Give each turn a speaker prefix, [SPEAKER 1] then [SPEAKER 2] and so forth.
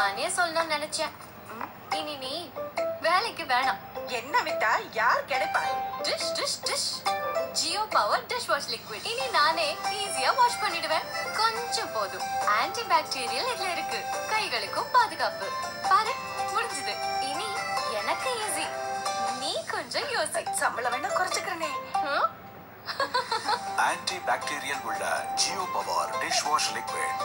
[SPEAKER 1] நானே சொல்லணும்னு நினைச்சேன். இனி நீ வேலைக்கு வேணாம்.
[SPEAKER 2] என்ன விட்டா யார் கிடைப்பா?
[SPEAKER 1] Dish dish dish Jio power dish wash liquid. இனி நானே ஈஸியா வாஷ் பண்ணிடுவேன். கொஞ்சம் போதும். ஆன்டி பாக்டீரியல் இதுல இருக்கு. கைகளுக்கும் பாதுகாப்பு. பாரு, முடிஞ்சது. இனி எனக்கு ஈஸி. நீ கொஞ்சம் யோசி.
[SPEAKER 2] சம்பளம் வேணா குறைச்சுக்கிறனே.
[SPEAKER 3] ஆன்டி பாக்டீரியல் உள்ள Jio power dish wash liquid.